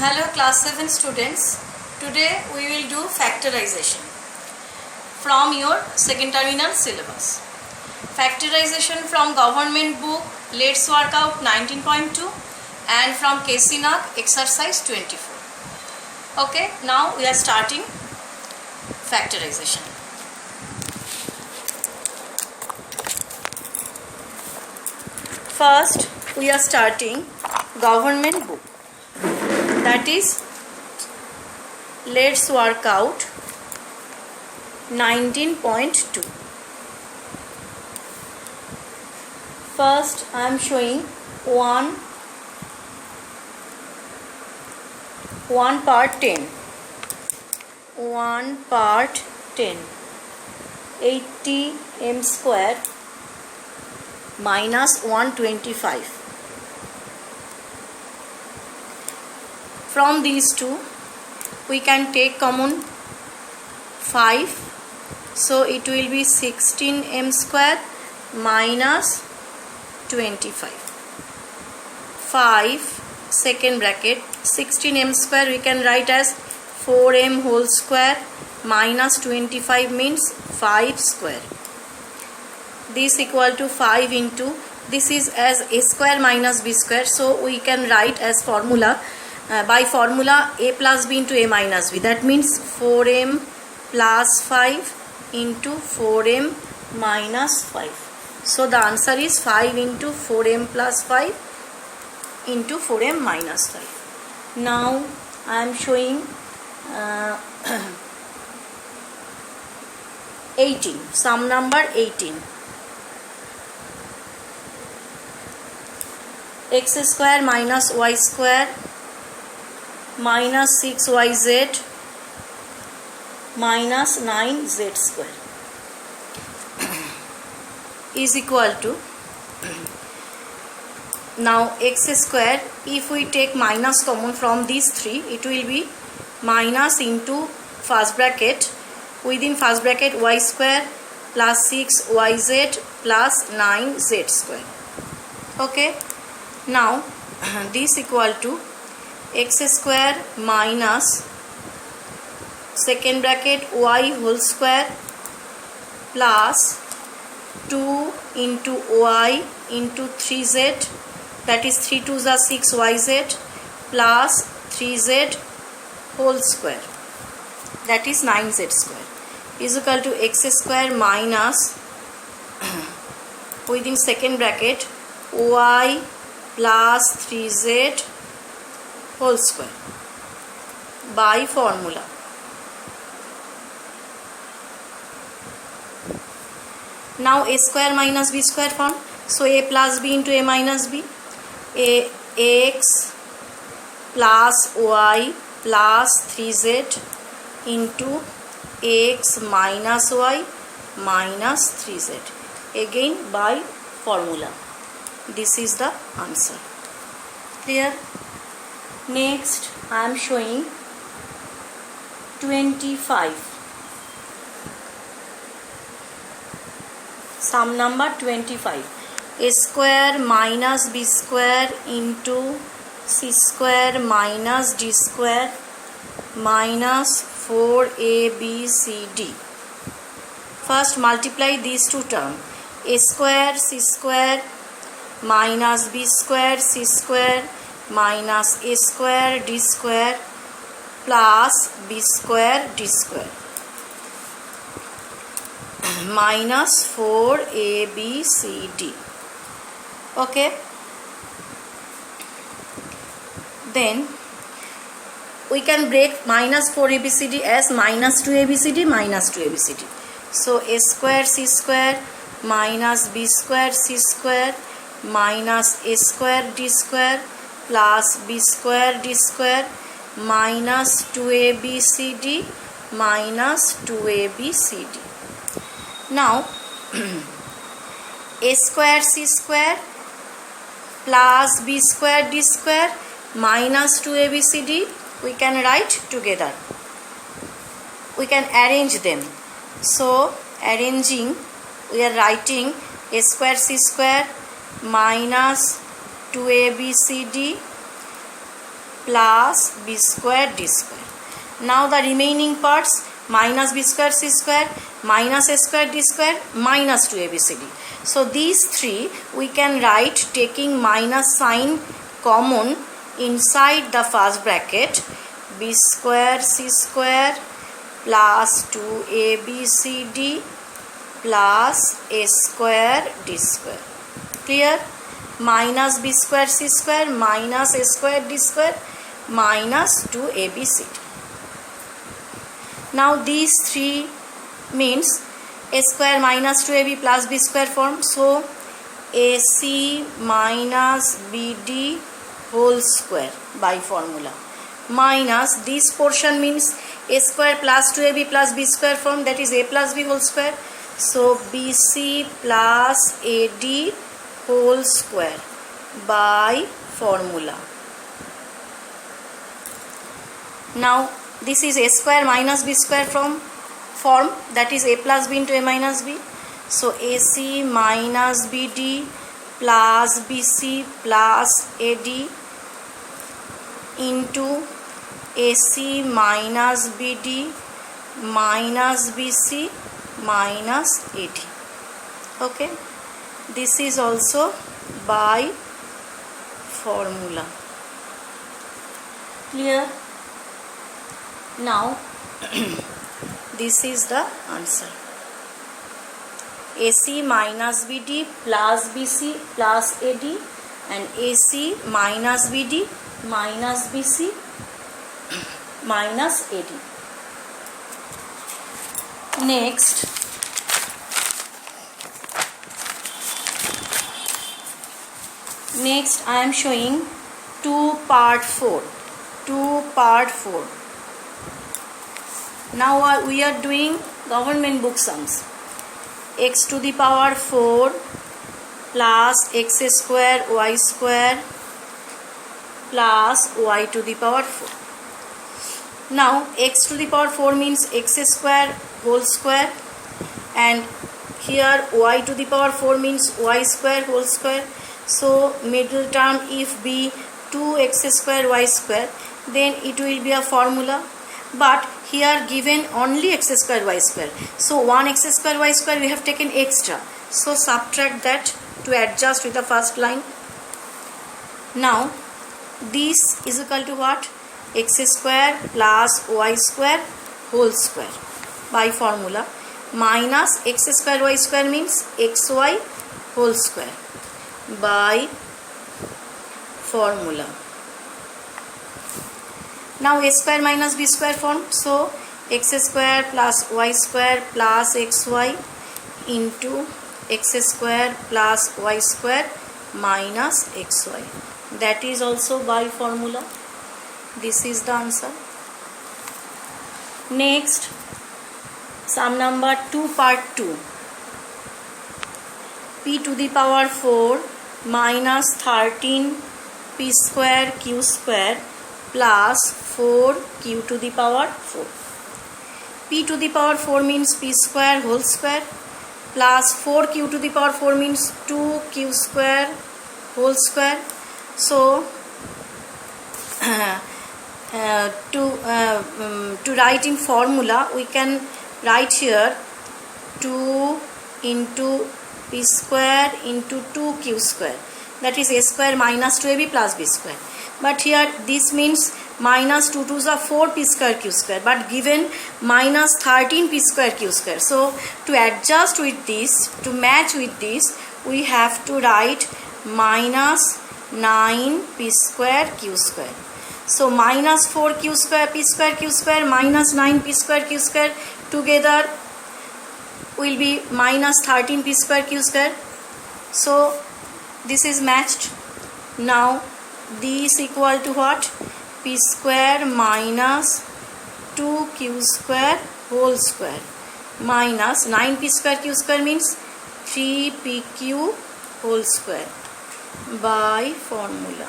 Hello class 7 students. Today we will do factorization from your second terminal syllabus. Factorization from government book Let's Work Out 19.2 and from K.C. Nag exercise 24. Okay, now we are starting factorization. First we are starting government book, that is Let's Work Out 19.2. First I am showing one part 10. 1 part 10. 80 m square minus 125. From these two we can take common 5, so it will be 16 m square minus 25. 5 second bracket 16 m square we can write as 4m whole square minus 25 means 5 square. This equal to 5 into, this is as a square minus b square, so we can write as formula by formula a plus b into a minus b, that means 4m plus 5 into 4m minus 5. So the answer is 5 into 4m plus 5 into 4m minus 5. Now I am showing 18, sum number 18. X square minus y square minus 6yz minus 9z square is equal to, now x square, if we take minus common from these three, it will be minus into first bracket, within first bracket y square plus 6yz plus 9z square. Okay, now this equal to x square minus second bracket y whole square plus 2 into y into 3z, that is 3 2s are 6yz plus 3z whole square, that is 9z square, is equal to x square minus within second bracket y plus 3z whole square by formula. Now a square minus b square form, so a plus b into a minus b, ax plus y plus 3z into ax minus y minus 3z, again by formula. This is the answer. Clear? Next I am showing 25. Sum number 25. A square minus b square into c square minus d square minus 4abcd. First multiply these two terms. A square c square minus b square c square minus a square d square plus b square d square minus 4abcd. Okay, then we can break minus 4abcd as minus 2abcd minus 2abcd. So a square c square minus b square c square minus a square d square plus b square d square minus 2abcd minus 2abcd. Now a square c square plus b square d square minus 2abcd we can write together. We can arrange them. So arranging, we are writing a square c square minus 2abcd plus b square d square. Now the remaining parts, minus b square c square minus a square d square minus 2abcd. So these three we can write taking minus sign common inside the first bracket, b square c square plus 2abcd plus a square d square. Clear? Minus b square c square minus a square d square minus 2abcd. Now these three means a square minus 2ab plus b square form. So ac minus bd whole square by formula minus this portion means a square plus 2ab plus b square form, that is a plus b whole square. So bc plus ad whole square by formula. Now this is a square minus b square form, that is a plus b into a minus b. So ac minus bd plus bc plus ad into ac minus bd minus bc minus ad. Okay, this is also by formula. Clear? Now this is the answer. AC minus BD plus BC plus AD and AC minus BD minus BC minus AD. Next, I am showing 2 part 4. Now we are doing government book sums. X to the power 4 plus x square y square plus y to the power 4. Now x to the power 4 means x square whole square, and here y to the power 4 means y square whole square. So middle term if be 2x square y square, then it will be a formula. But here given only x square y square, so 1x square y square we have taken extra, so subtract that to adjust with the first line. Now this is equal to what? X square plus y square whole square by formula minus x square y square means xy whole square by formula. Now a square minus b square form, so x square plus y square plus xy into x square plus y square minus xy, that is also by formula. This is the answer. Next, sum number 2 part 2. P to the power 4 minus 13 p square q square plus 4q to the power 4. P to the power 4 means p square whole square plus 4q to the power 4 means 2q square whole square. So to write in formula, we can write here 2 into p square into 2q square, that is a square minus 2ab plus b square. But here this means minus 2 2s are 4 p square q square, but given minus 13 p square q square. So to adjust with this, to match with this, we have to write minus 9 p square q square. So minus 4 q square p square q square minus 9 p square q square together will be minus 13 p square q square. So this is matched. Now this equal to what? P square minus 2q square whole square minus 9p square q square means 3pq whole square by formula.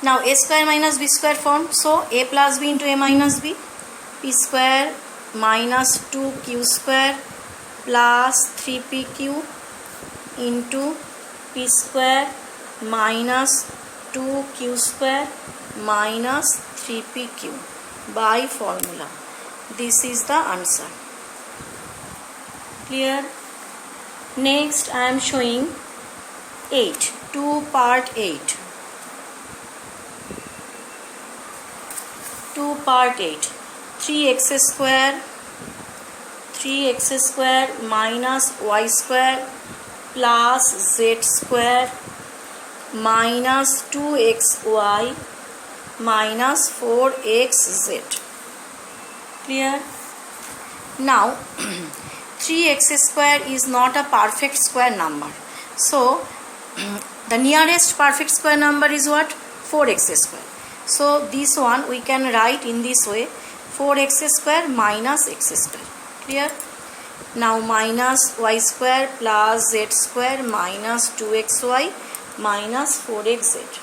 Now a square minus b square form, so a plus b into a minus b, p square minus 2q square plus 3pq into p square minus 2q square minus 3pq by formula. This is the answer. Clear? Next I am showing 8. 2 part 8. 2 part 8. 3x square minus y square plus z square minus 2xy minus 4xz. Clear? Now 3x square is not a perfect square number. So the nearest perfect square number is what? 4x square. So this one we can write in this way: 4x square minus x square. Clear? Now minus y square plus z square minus 2xy minus 4xz.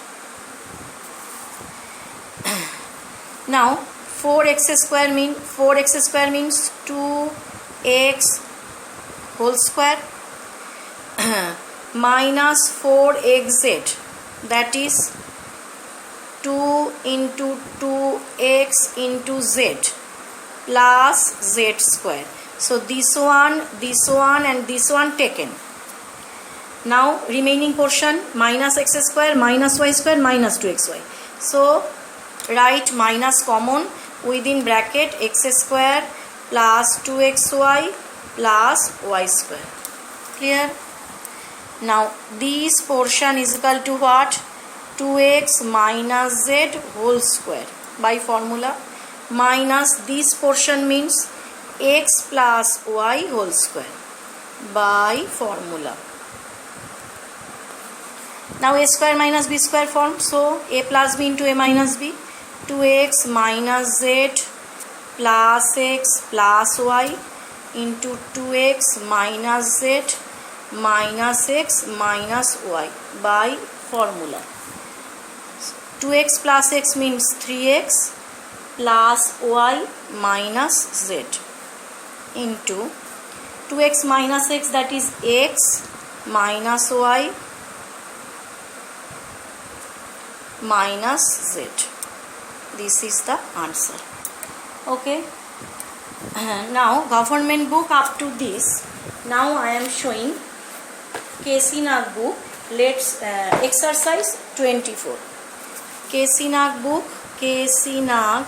Now 4x square means 2x whole square minus 4xz, that is 2 into 2x into z plus z square. So this one and this one taken. Now remaining portion minus x square minus y square minus 2xy. So write minus common within bracket x square plus 2xy plus y square. Clear? Now this portion is equal to what? 2x minus z whole square by formula, minus this portion means x plus y whole square by formula. Now a square minus b square form, so a plus b into a minus b, 2x minus z plus x plus y into 2x minus z minus x minus y by formula. 2x plus x means 3x plus y minus z into 2x minus x, that is x minus y minus z. This is the answer. Okay. Now government book up to this. Now I am showing KC Nag book. Let's exercise 24. KC Nag book, KC Nag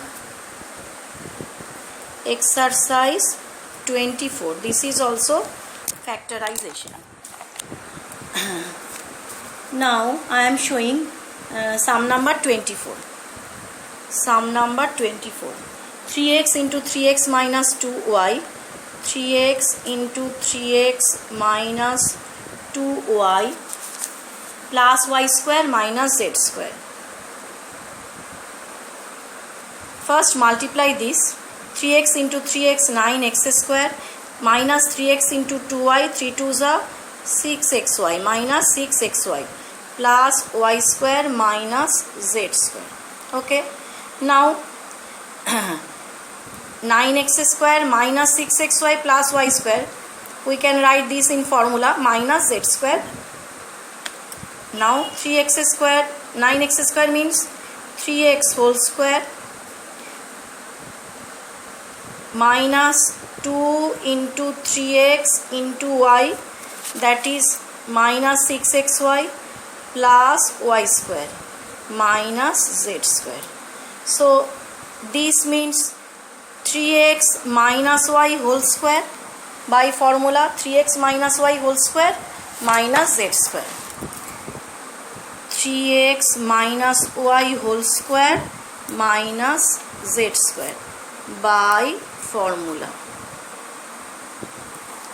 exercise 24. This is also factorization. Now I am showing sum number 24. Sum number 24. 3x into 3x minus 2y, 3x into 3x minus 2y plus y square minus z square. First multiply this. 3x into 3x 9x square minus 3x into 2y, 3 2s are 6xy minus 6xy plus y square minus z square. Okay. Now 9x square minus 6xy plus y square, we can write this in formula minus z square. Now 3x square, 9x square means 3x whole square minus 2 into 3x into y, that is minus 6xy plus y square minus z square. So this means 3x minus y whole square by formula, 3x minus y whole square minus z square. 3x minus y whole square minus z square by formula.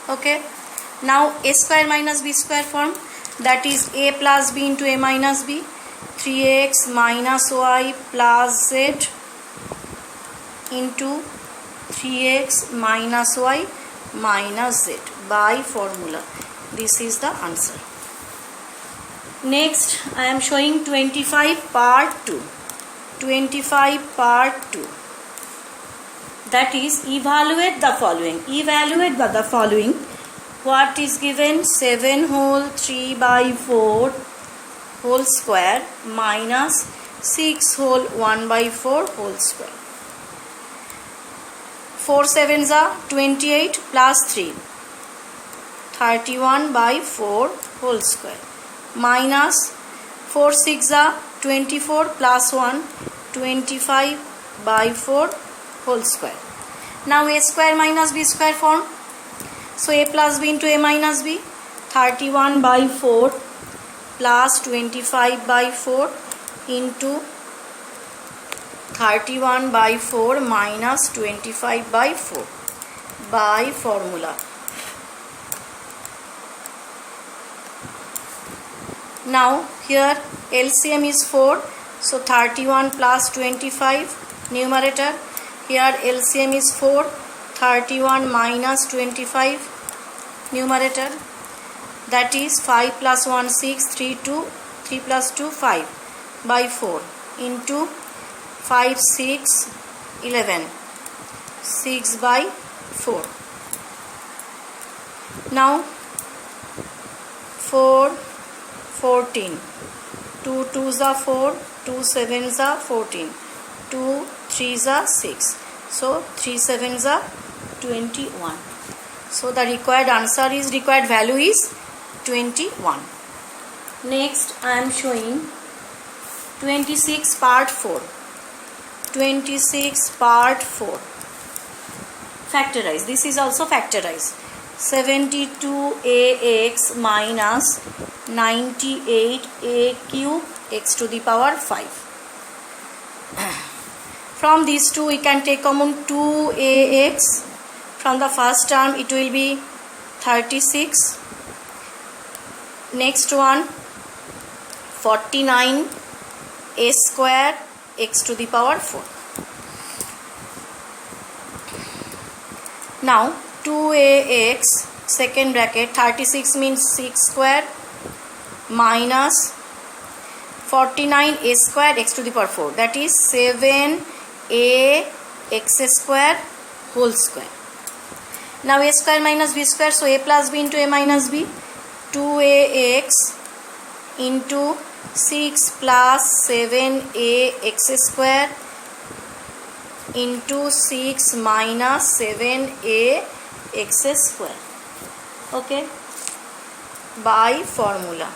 Okay. Now a square minus b square form, that is a plus b into a minus b, 3x minus y plus z into 3x minus y minus z by formula. This is the answer. Next I am showing 25 part 2. 25 part 2. That is evaluate the following. Evaluate the following. What is given? 7 whole 3 by 4 whole square minus 6 whole 1 by 4 whole square. 4 sevens are 28 plus 3, 31 by 4 whole square, minus 4 6 are 24 plus 1, 25 by 4 whole square. Now a square minus b square form. So a plus b into a minus b. 31 by 4 plus 25 by 4 into 31 by 4 minus 25 by 4 by formula. Now here LCM is 4. So 31 plus 25 numerator. Here LCM is 4. 31 minus 25 numerator. That is 5 plus 1 6, 3 2, 3 plus 2 5 by 4 into 5 6 11, 6 by 4. Now 4 14, 2 2s are 4, 2 7s are 14, 2 3s are 6. So 3 7s are 21. So the required answer is, required value is 21. Next I am showing 26 part 4. 26 part 4. Factorize. This is also factorize. 72ax minus 98a cube x to the power 5. From these two we can take common 2ax. From the first term it will be 36. Next one 49 a square x to the power 4. Now 2ax second bracket 36 means 6 square minus 49 a square x to the power 4, that is 7a x square whole square. Now a square minus b square, so a plus b into a minus b. 2ax into 6 plus 7a x square into 6 minus 7a x square. Okay, by formula.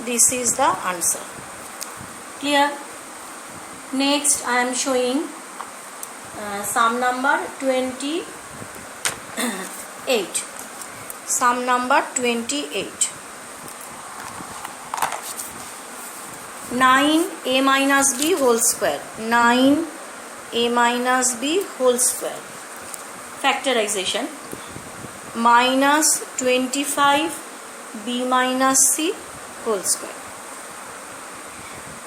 This is the answer. Clear? Next I am showing sum number 28. Sum number 28. 9a minus b whole square. 9a minus b whole square. Factorization. Minus 25b minus c whole square.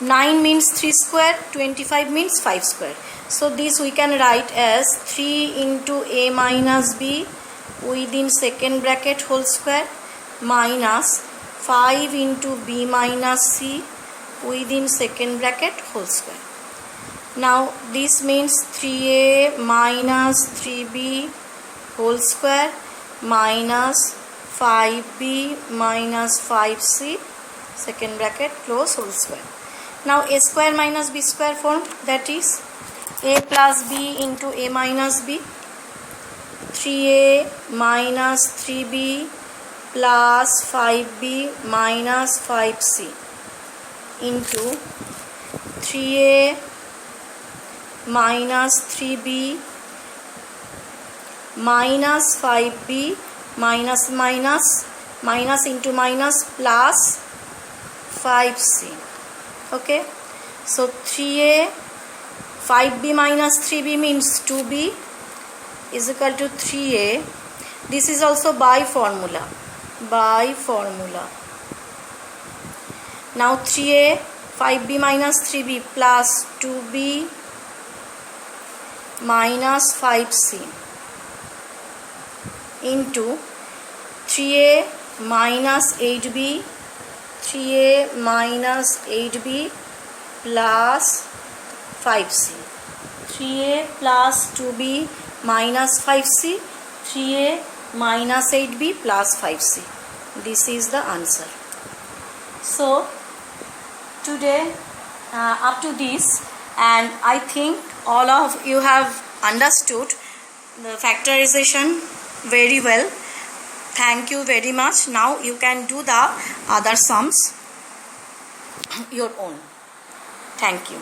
9 means 3 square, 25 means 5 square. So this we can write as 3 into a minus b within second bracket whole square minus 5 into b minus c within second bracket whole square. Now this means 3a minus 3b whole square minus 5b minus 5c second bracket close whole square. Now a square minus b square form, that is a plus b into a minus b. 3a minus 3b plus 5b minus 5c into 3a minus 3b minus 5b minus minus into minus plus 5c. Okay, so 3a 5b minus 3b means 2b is equal to 3a. This is also by formula. Now 3a 5b minus 3b plus 2b minus 5c into 3a minus 8b, 3a minus 8b plus 5c, 3a plus 2b minus 5c, 3a minus 8b plus 5c. This is the answer. So today up to this, and I think all of you have understood the factorization very well. Thank you very much. Now you can do the other sums your own. Thank you.